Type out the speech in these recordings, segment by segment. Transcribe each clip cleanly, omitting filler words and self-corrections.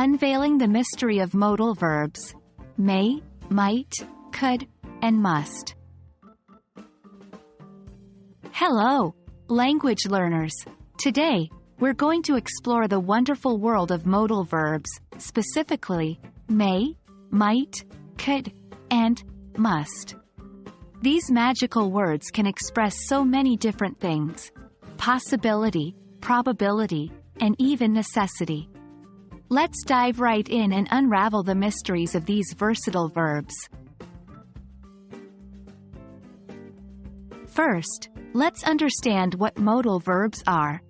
Unveiling the mystery of modal verbs: may, might, could, and must. Hello, language learners. Today, we're going to explore the wonderful world of modal verbs, specifically may, might, could, and must. These magical words can express so many different things: possibility, probability, and even necessity. Let's dive right in and unravel the mysteries of these versatile verbs. First, let's understand what modal verbs are.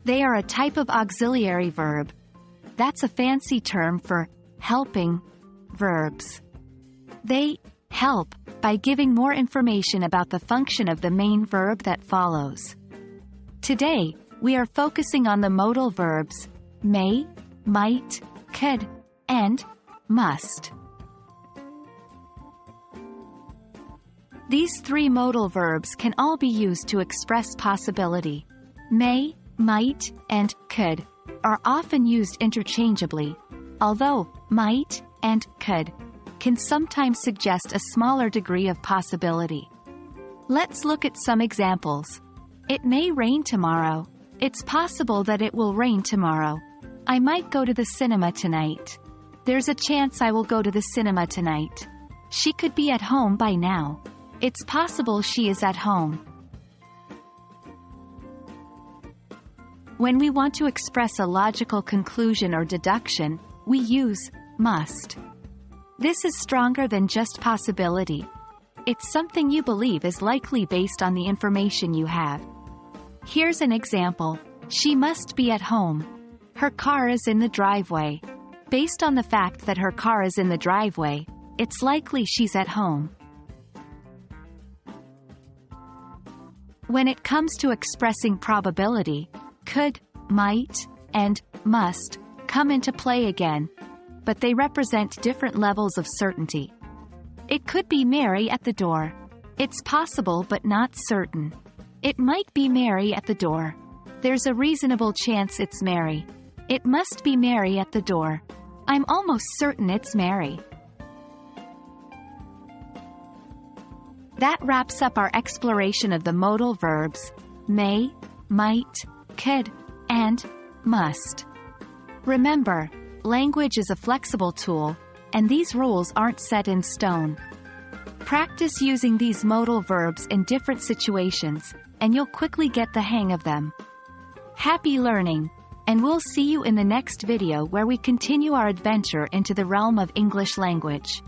They are a type of auxiliary verb. That's a fancy term for helping verbs. They help by giving more information about the function of the main verb that follows. Today, we are focusing on the modal verbs may, might, could, and must. These three modal verbs can all be used to express possibility. May, might, and could are often used interchangeably, although might and could can sometimes suggest a smaller degree of possibility. Let's look at some examples. It may rain tomorrow. It's possible that it will rain tomorrow. I might go to the cinema tonight. There's a chance I will go to the cinema tonight. She could be at home by now. It's possible she is at home. When we want to express a logical conclusion or deduction, we use must. This is stronger than just possibility. It's something you believe is likely based on the information you have. Here's an example. She must be at home. Her car is in the driveway. Based on the fact that her car is in the driveway, it's likely she's at home. When it comes to expressing probability, could, might, and must come into play again, but they represent different levels of certainty. It could be Mary at the door. It's possible but not certain. It might be Mary at the door. There's a reasonable chance it's Mary. It must be Mary at the door. I'm almost certain it's Mary. That wraps up our exploration of the modal verbs may, might, could, and must. Remember, language is a flexible tool, and these rules aren't set in stone. Practice using these modal verbs in different situations, and you'll quickly get the hang of them. Happy learning, and we'll see you in the next video where we continue our adventure into the realm of English language.